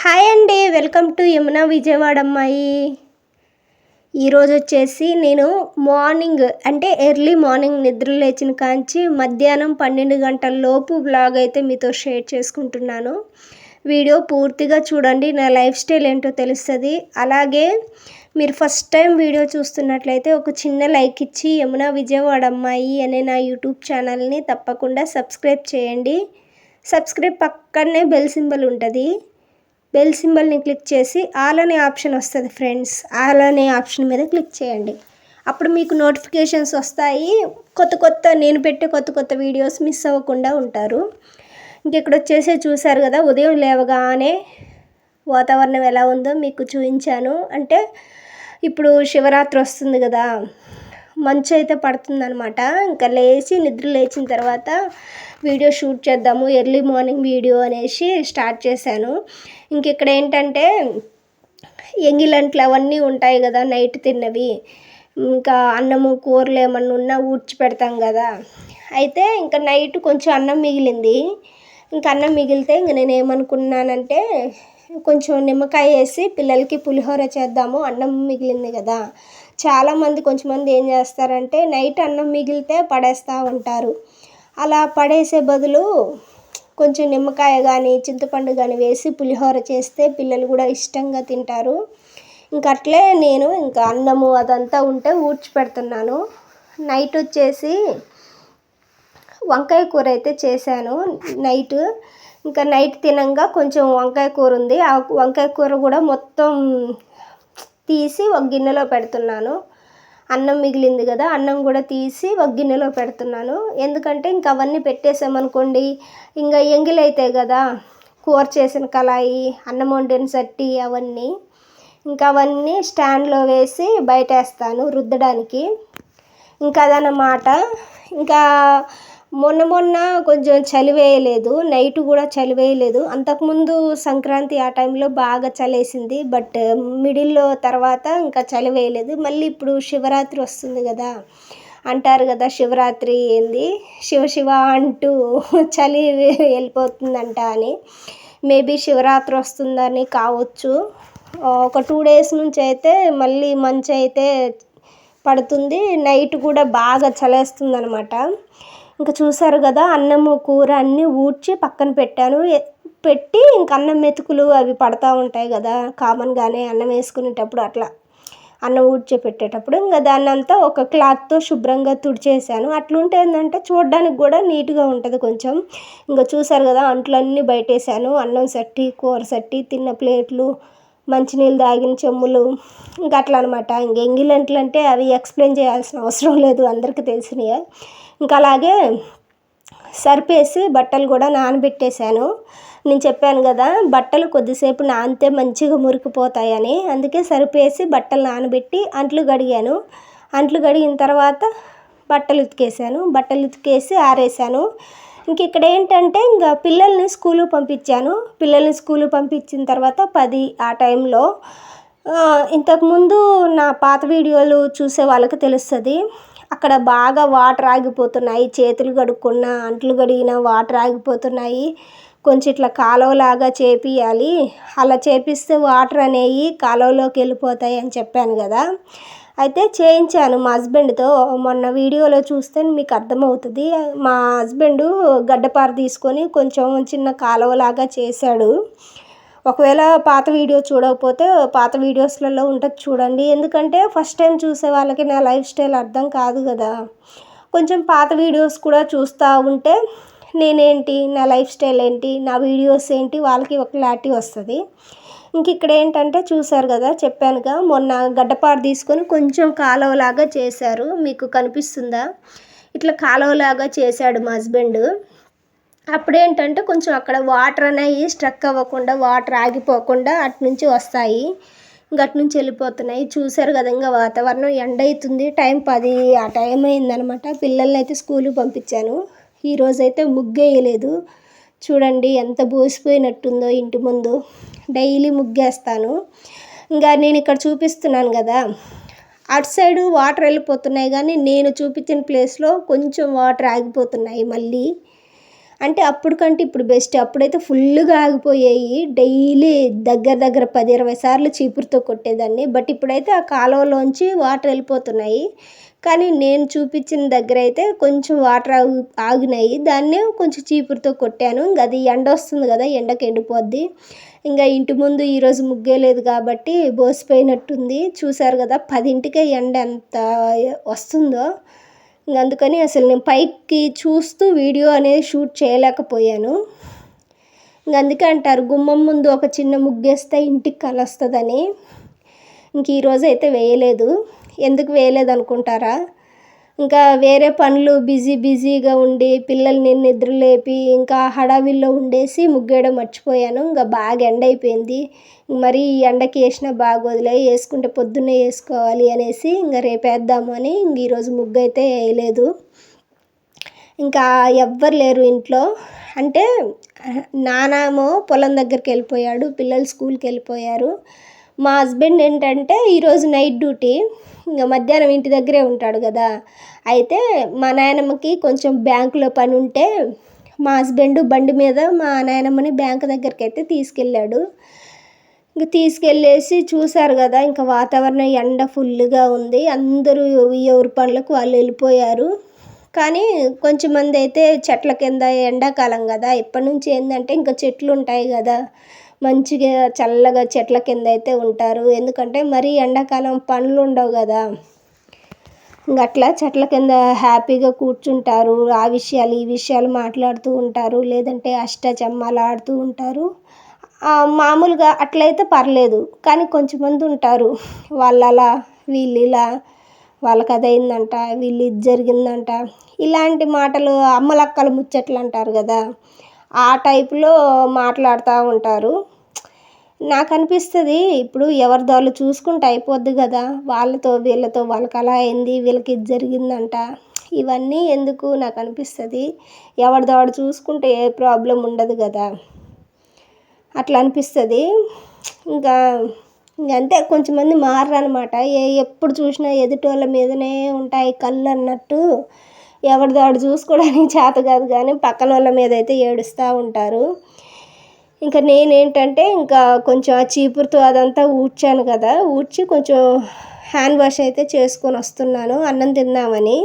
Hi అండి, welcome to Yamuna Vijayawada అమ్మాయి. ఈరోజు వచ్చేసి నేను మార్నింగ్ అంటే ఎర్లీ మార్నింగ్ నిద్ర లేచిన కాంచి మధ్యాహ్నం 12 గంటల లోపు బ్లాగ్ అయితే మీతో షేర్ చేసుకుంటున్నాను. వీడియో పూర్తిగా చూడండి, నా లైఫ్ స్టైల్ ఏంటో తెలుస్తుంది. అలాగే మీరు ఫస్ట్ టైం వీడియో చూస్తున్నట్లయితే ఒక చిన్న లైక్ ఇచ్చి యమునా విజయవాడ అమ్మాయి అనే నా యూట్యూబ్ ఛానల్ని తప్పకుండా సబ్స్క్రైబ్ చేయండి. సబ్స్క్రైబ్ పక్కనే బెల్ సింబల్ ఉంటుంది. బెల్ సింబల్ని క్లిక్ చేసి ఆల్ అనే ఆప్షన్ వస్తుంది ఫ్రెండ్స్. ఆల్ అనే ఆప్షన్ మీద క్లిక్ చేయండి. అప్పుడు మీకు నోటిఫికేషన్స్ వస్తాయి. నేను పెట్టే కొత్త వీడియోస్ మిస్ అవ్వకుండా ఉంటారు. ఇంకెక్కడ వచ్చేసి చూసారు కదా, ఉదయం లేవగానే వాతావరణం ఎలా ఉందో మీకు చూపించాను. అంటే ఇప్పుడు శివరాత్రి వస్తుంది కదా, మంచు అయితే పడుతుందనమాట. ఇంకా నిద్ర లేచిన తర్వాత వీడియో షూట్ చేద్దాము, ఎర్లీ మార్నింగ్ వీడియో అనేసి స్టార్ట్ చేశాను. ఇక్కడ ఏంటంటే ఎంగిలంట్లు అవన్నీ ఉంటాయి కదా, నైట్ తిన్నవి, ఇంకా అన్నము కూరలు ఏమన్నా ఉన్నా ఊడ్చి పెడతాం కదా. అయితే ఇంకా నైట్ కొంచెం అన్నం మిగిలింది. అన్నం మిగిలితే నేను ఏమనుకున్నానంటే కొంచెం నిమ్మకాయ వేసి పిల్లలకి పులిహోర చేద్దాము, అన్నం మిగిలింది కదా. చాలామంది కొంచెంమంది ఏం చేస్తారంటే నైట్ అన్నం మిగిలితే పడేస్తూ ఉంటారు. అలా పడేసే బదులు కొంచెం నిమ్మకాయ కానీ చింతపండు కానీ వేసి పులిహోర చేస్తే పిల్లలు కూడా ఇష్టంగా తింటారు. అట్లే నేను అన్నము అదంతా ఉంటే ఊడ్చి పెడుతున్నాను. నైట్ వచ్చేసి వంకాయ కూర అయితే చేశాను. నైట్ తినంగా కొంచెం వంకాయ కూర ఉంది. ఆ వంకాయ కూర కూడా మొత్తం తీసి ఒక గిన్నెలో పెడుతున్నాను. అన్నం మిగిలింది కదా, అన్నం కూడా తీసి ఒక గిన్నెలో పెడుతున్నాను. ఎందుకంటే అవన్నీ పెట్టేసామనుకోండి, ఎంగిలైతాయి కదా. కూర చేసిన కళాయి, అన్నం వండిన సట్టి అవన్నీ అవన్నీ స్టాండ్లో వేసి బయటేస్తాను రుద్దడానికి. అదన్నమాట. మొన్న కొంచెం చలి వేయలేదు, నైట్ కూడా చలి వేయలేదు. అంతకుముందు సంక్రాంతి ఆ టైంలో బాగా చలేసింది. బట్ మిడిల్లో తర్వాత చలి వేయలేదు. మళ్ళీ ఇప్పుడు శివరాత్రి వస్తుంది కదా, అంటారు కదా శివరాత్రి ఏంది శివ అంటూ చలి వెళ్ళిపోతుందంట అని. మేబీ శివరాత్రి వస్తుందని కావచ్చు. ఒక 2 days నుంచి అయితే మళ్ళీ మంచు అయితే పడుతుంది. నైట్ కూడా బాగా చలేస్తుంది అనమాట. చూసారు కదా, అన్నము కూర అన్నీ ఊడ్చి పక్కన పెట్టాను. పెట్టి అన్నం మెతుకులు అవి పడతా ఉంటాయి కదా కామన్గానే అన్నం వేసుకునేటప్పుడు, అట్లా అన్నం ఊడ్చి పెట్టేటప్పుడు దాన్నంతా ఒక క్లాత్తో శుభ్రంగా తుడిచేసాను. అట్లుంటే ఏంటంటే చూడడానికి కూడా నీట్గా ఉంటుంది కొంచెం. చూసారు కదా, అంట్లన్నీ బయటేసాను. అన్నం సట్టి, కూర సట్టి, తిన్న ప్లేట్లు, మంచినీళ్ళు తాగిన చెమ్ములు, అట్లా అనమాట. ఎంగిలంట్లు అంటే అవి ఎక్స్ప్లెయిన్ చేయాల్సిన అవసరం లేదు, అందరికీ తెలిసినయే. అలాగే సర్పేసి బట్టలు కూడా నానబెట్టేశాను. నేను చెప్పాను కదా, బట్టలు కొద్దిసేపు నానితే మంచిగా మురికిపోతాయని. అందుకే సరిపేసి బట్టలు నానబెట్టి అంట్లు కడిగాను. అంట్లు కడిగిన తర్వాత బట్టలు ఉతికేసి ఆరేసాను. ఇక్కడ ఏంటంటే పిల్లల్ని స్కూలుకి పంపించాను. పిల్లల్ని స్కూలుకి పంపించిన తర్వాత 10 ఆ టైంలో, ఇంతకుముందు నా పాత వీడియోలు చూసే వాళ్ళకి తెలుస్తుంది, అక్కడ బాగా వాటర్ ఆగిపోతున్నాయి. చేతులు కడుక్కున్న, అంట్లు కడిగిన వాటర్ ఆగిపోతున్నాయి. కొంచెం ఇట్లా కాలువలాగా చేపియాలి, అలా చేపిస్తే వాటర్ అనేవి కాలువలోకి వెళ్ళిపోతాయి అని చెప్పాను కదా. అయితే చేయించాను మా హస్బెండ్తో. మొన్న వీడియోలో చూస్తే మీకు అర్థమవుతుంది. మా హస్బెండు గడ్డపార తీసుకొని కొంచెం చిన్న కాలువలాగా చేశాడు. ఒకవేళ పాత వీడియో చూడకపోతే పాత వీడియోస్లలో ఉంటుంది చూడండి. ఎందుకంటే ఫస్ట్ టైం చూసే వాళ్ళకి నా లైఫ్ స్టైల్ అర్థం కాదు కదా. కొంచెం పాత వీడియోస్ కూడా చూస్తూ ఉంటే నేనేంటి, నా లైఫ్ స్టైల్ ఏంటి, నా వీడియోస్ ఏంటి, వాళ్ళకి ఒక క్లారిటీ వస్తుంది. ఇక్కడ ఏంటంటే చూసారు కదా, చెప్పానుగా మొన్న గడ్డపార తీసుకొని కొంచెం కాలువలాగా చేశారు. మీకు కనిపిస్తుందా? ఇట్లా కాలువలాగా చేశాడు మా హస్బెండ్. అప్పుడేంటంటే కొంచెం అక్కడ వాటర్ అనేవి స్ట్రక్ అవ్వకుండా, వాటర్ ఆగిపోకుండా అటునుంచి వస్తాయి, అటునుంచి వెళ్ళిపోతున్నాయి. చూసారు కదా, వాతావరణం ఎండ అవుతుంది. టైం 10 ఆ టైం అయిందనమాట. పిల్లల్ని అయితే స్కూల్కి పంపించాను. ఈరోజైతే ముగ్గేయలేదు. చూడండి ఎంత బోసిపోయినట్టుందో ఇంటి ముందు. డైలీ ముగ్గేస్తాను. నేను ఇక్కడ చూపిస్తున్నాను కదా, అటు సైడు వాటర్ వెళ్ళిపోతున్నాయి, కానీ నేను చూపించిన ప్లేస్లో కొంచెం వాటర్ ఆగిపోతున్నాయి మళ్ళీ. అంటే అప్పటికంటే ఇప్పుడు బెస్ట్. అప్పుడైతే ఫుల్గా ఆగిపోయాయి. డైలీ దగ్గర దగ్గర 10-20 సార్లు చీపురుతో కొట్టేదాన్ని. బట్ ఇప్పుడైతే ఆ కాలువలోంచి వాటర్ వెళ్ళిపోతున్నాయి. కానీ నేను చూపించిన దగ్గర అయితే కొంచెం వాటర్ ఆగినాయి. దాన్నే కొంచెం చీపురుతో కొట్టాను. ఇంక అది ఎండ వస్తుంది కదా, ఎండకి ఎండిపోద్ది. ఇంకా ఇంటి ముందు ఈరోజు ముగ్గేలేదు కాబట్టి బోసిపోయినట్టుంది. చూసారు కదా 10ంటికే ఎండ ఎంత వస్తుందో. ఇంక అందుకని అసలు నేను పైకి చూస్తూ వీడియో అనేది షూట్ చేయలేకపోయాను. ఇంక అందుకే అంటారు గుమ్మం ముందు ఒక చిన్న ముగ్గేస్తే ఇంటికి కలొస్తుందని. ఇంక ఈరోజు అయితే వేయలేదు. ఎందుకు వేయలేదు అనుకుంటారా? ఇంకా వేరే పనులు బిజీగా ఉండి పిల్లల్ని నిద్రలేపి ఇంకా హడావిల్లో ఉండేసి ముగ్గేయడం మర్చిపోయాను. ఇంకా బాగా ఎండ అయిపోయింది. మరి ఈ ఎండకి వేసినా బాగోదులే, వేసుకుంటే పొద్దున్నే వేసుకోవాలి అనేసి ఇంకా రేపు వేద్దాము అని ఇంక ఈరోజు ముగ్గు అయితే వేయలేదు. ఇంకా ఎవ్వరు లేరు ఇంట్లో. అంటే నానేమో పొలం దగ్గరికి వెళ్ళిపోయాడు, పిల్లలు స్కూల్కి వెళ్ళిపోయారు. మా హస్బెండ్ ఏంటంటే ఈరోజు నైట్ డ్యూటీ, ఇంకా మధ్యాహ్నం ఇంటి దగ్గరే ఉంటాడు కదా. అయితే మా నాయనమ్మకి కొంచెం బ్యాంకులో పని ఉంటే మా హస్బెండ్ బండి మీద మా నాయనమ్మని బ్యాంక్ దగ్గరికి అయితే తీసుకెళ్ళాడు. ఇంక తీసుకెళ్ళేసి చూశారు కదా, ఇంకా వాతావరణం ఎండ ఫుల్గా ఉంది. అందరూ ఎవరి పనులకు వాళ్ళు వెళ్ళిపోయారు. కానీ కొంచెం మంది అయితే చెట్ల కింద, ఎండాకాలం కదా ఇప్పటి నుంచి ఏంటంటే ఇంకా చెట్లు ఉంటాయి కదా, మంచిగా చల్లగా చెట్ల కింద అయితే ఉంటారు. ఎందుకంటే మరీ ఎండాకాలం పనులు ఉండవు కదా. అట్లా చెట్ల కింద హ్యాపీగా కూర్చుంటారు. ఆ విషయాలు ఈ విషయాలు మాట్లాడుతూ ఉంటారు, లేదంటే అష్టాచమ్మాలు ఆడుతూ ఉంటారు. మామూలుగా అట్లయితే పర్లేదు. కానీ కొంచెంమంది ఉంటారు, వాళ్ళు అలా వీళ్ళు ఇలా, వాళ్ళకి అది అయిందంట, వీళ్ళు ఇది జరిగిందంట, ఇలాంటి మాటలు అమ్మలక్కల ముచ్చట్లు అంటారు కదా, ఆ టైపులో మాట్లాడుతూ ఉంటారు. నాకు అనిపిస్తుంది ఇప్పుడు ఎవరిది వాళ్ళు చూసుకుంటే అయిపోద్ది కదా. వాళ్ళతో వీళ్ళతో వాళ్ళకి అలా అయింది, వీళ్ళకి ఇది జరిగిందంట, ఇవన్నీ ఎందుకు నాకు అనిపిస్తుంది. ఎవరిది వాడు చూసుకుంటే ఏ ప్రాబ్లం ఉండదు కదా, అట్లా అనిపిస్తుంది. ఇంకా అంతే, కొంచెంమంది మారరు అనమాట. ఎప్పుడు చూసినా ఎదుటోళ్ళ మీదనే ఉంటాయి కళ్ళు అన్నట్టు. ఎవరిది వాడు చూసుకోవడానికి చేత కాదు కానీ పక్కన వాళ్ళ మీద అయితే ఏడుస్తూ ఉంటారు. ఇంకా నేనేంటంటే ఇంకా కొంచెం ఆ చీపురుతో అదంతా ఊడ్చాను కదా, ఊడ్చి కొంచెం హ్యాండ్ వాష్ అయితే చేసుకొని వస్తున్నాను అన్నం తిందామని.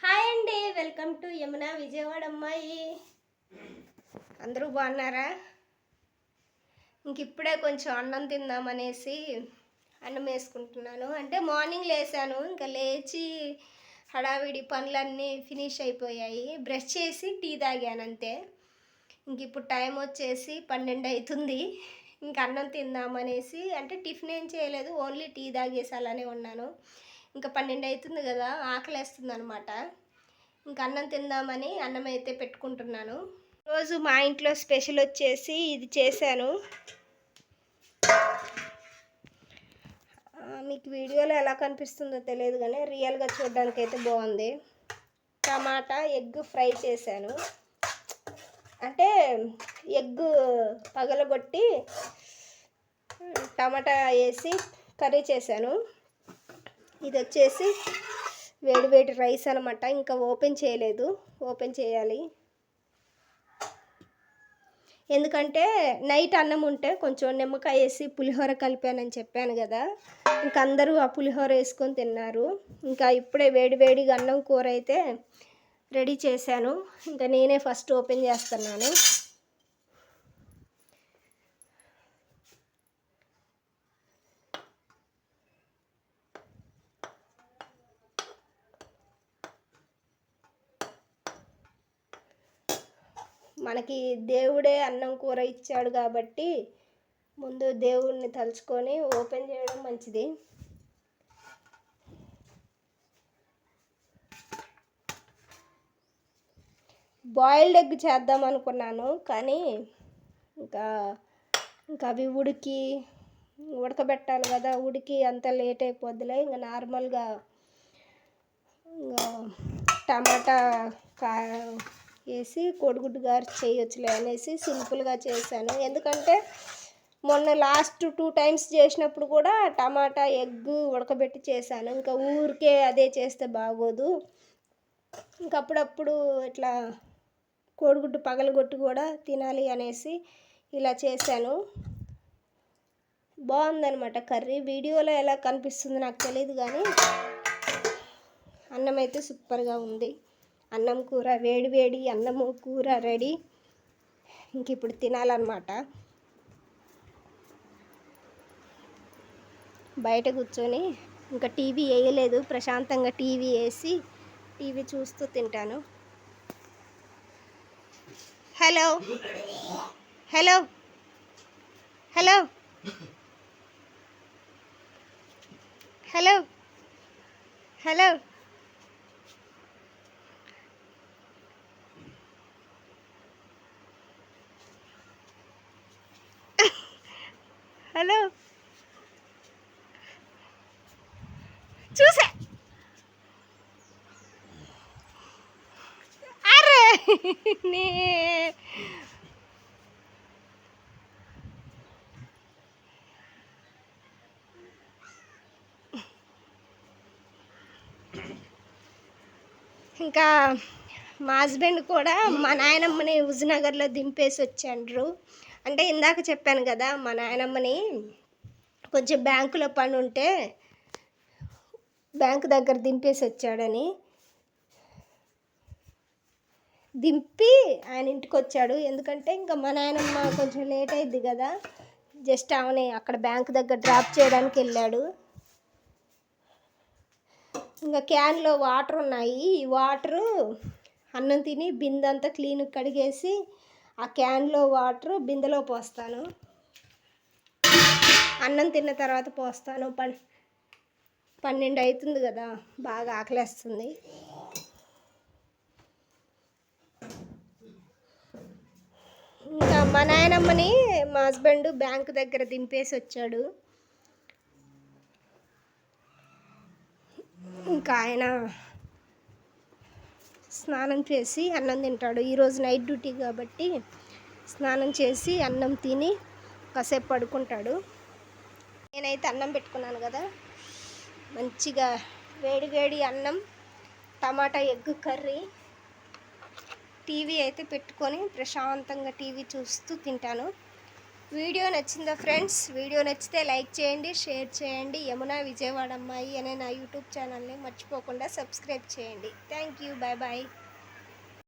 హాయ్ అండి, వెల్కమ్ టు యమునా విజయవాడ అమ్మాయి. అందరూ బాగున్నారా? ఇంక ఇప్పుడే కొంచెం అన్నం తిందామనేసి అన్నం వేసుకుంటున్నాను. అంటే మార్నింగ్ లేసాను, ఇంకా లేచి హడావిడి పనులన్నీ ఫినిష్ అయిపోయాయి. బ్రష్ చేసి టీ తాగాను అంతే. ఇంక ఇప్పుడు టైం వచ్చేసి 12 అవుతుంది. ఇంక అన్నం తిందామనేసి, అంటే టిఫిన్ ఏం చేయలేదు, ఓన్లీ టీ తాగేసి అలానే ఉన్నాను. ఇంకా 12 అవుతుంది కదా, ఆకలేస్తుంది అనమాట. ఇంక అన్నం తిందామని అన్నం అయితే పెట్టుకుంటున్నాను. రోజు మా ఇంట్లో స్పెషల్ వచ్చేసి ఇది చేశాను. మీకు వీడియోలో ఎలా కనిపిస్తుందో తెలియదు కానీ రియల్గా చూడడానికి అయితే బాగుంది. టమాటా ఎగ్ ఫ్రై చేశాను. అంటే ఎగ్ పగలగొట్టి టమాటా వేసి కర్రీ చేశాను. ఇది వచ్చేసి వేడి రైస్ అనమాట. ఇంకా ఓపెన్ చేయలేదు, ఓపెన్ చేయాలి. ఎందుకంటే నైట్ అన్నం ఉంటే కొంచెం నిమ్మకాయ వేసి పులిహోర కలిపానని చెప్పాను కదా, ఇంకా అందరూ ఆ పులిహోర వేసుకొని తిన్నారు. ఇంకా ఇప్పుడే వేడిగా అన్నం కూర అయితే రెడీ చేశాను. ఇంకా నేనే ఫస్ట్ ఓపెన్ చేస్తున్నాను. మనకి దేవుడే అన్నం కూర ఇచ్చాడు కాబట్టి ముందు దేవుడిని తలుచుకొని ఓపెన్ చేయడం మంచిది. బాయిల్డ్ ఎగ్ చేద్దాం అనుకున్నాను కానీ ఇంకా అవి ఉడకబెట్టాలి కదా, ఉడికి అంత లేట్ అయిపోద్దిలే. ఇంకా నార్మల్గా టమాటా వేసి కోడిగుడ్డు గారు చేయొచ్చులే అనేసి సింపుల్గా చేశాను. ఎందుకంటే మొన్న లాస్ట్ 2 టైమ్స్ చేసినప్పుడు కూడా టమాటా ఎగ్ ఉడకబెట్టి చేశాను. ఇంకా ఊరికే అదే చేస్తే బాగోదు. ఇంకప్పుడప్పుడు ఇట్లా కోడిగుడ్డు పగలగొట్టి కూడా తినాలి అనేసి ఇలా చేశాను. బాగుందనమాట కర్రీ. వీడియోలో ఎలా కనిపిస్తుంది నాకు తెలియదు, కానీ అన్నం అయితే సూపర్గా ఉంది. అన్నం కూర వేడి వేడి అన్నము కూర రెడీ. ఇంక ఇప్పుడు తినాలన్నమాట. బయట కూర్చొని ఇంకా టీవీ వేయలేదు, ప్రశాంతంగా టీవీ వేసి టీవీ చూస్తూ తింటాను. Hello hello hello hello hello hello చూసా. అరే నీ ఇంకా మా హస్బెండ్ కూడా మా నాయనమ్మని హుజనగర్లో దింపేసి వచ్చాండ్రు. అంటే ఇందాక చెప్పాను కదా, మా నాయనమ్మని కొంచెం బ్యాంకులో పని ఉంటే బ్యాంకు దగ్గర దింపేసి వచ్చాడని. దింపి ఆయన ఇంటికి వచ్చాడు. ఎందుకంటే ఇంకా మా నాయనమ్మ కొంచెం లేట్ అయింది కదా, జస్ట్ ఆమెని అక్కడ బ్యాంకు దగ్గర డ్రాప్ చేయడానికి వెళ్ళాడు. ఇంకా క్యాన్లో వాటర్ ఉన్నాయి. ఈ వాటరు అన్నం తిని బిందంతా క్లీన్ కడిగేసి ఆ క్యాన్లో వాటరు బిందెలో పోస్తాను. అన్నం తిన్న తర్వాత పోస్తాను. 12 అవుతుంది కదా, బాగా ఆకలేస్తుంది. ఇంకా మా నాయనమ్మని మా హస్బెండ్ బ్యాంకు దగ్గర దింపేసి వచ్చాడు. ఇంకా ఆయన స్నానం చేసి అన్నం తింటాడు. ఈరోజు నైట్ డ్యూటీ కాబట్టి స్నానం చేసి అన్నం తిని కాసేపు పడుకుంటాడు. నేనైతే అన్నం పెట్టుకున్నాను కదా, మంచిగా వేడి వేడి అన్నం, టమాటా ఎగ్ కర్రీ, టీవీ అయితే పెట్టుకొని ప్రశాంతంగా టీవీ చూస్తూ తింటాను. వీడియో నచ్చిందా ఫ్రెండ్స్? వీడియో నచ్చితే లైక్ చేయండి, షేర్ చేయండి. యమున విజయవాడ అమ్మాయి అనే నా యూట్యూబ్ ఛానల్ని మర్చిపోకుండా సబ్స్క్రైబ్ చేయండి. Thank you. Bye bye.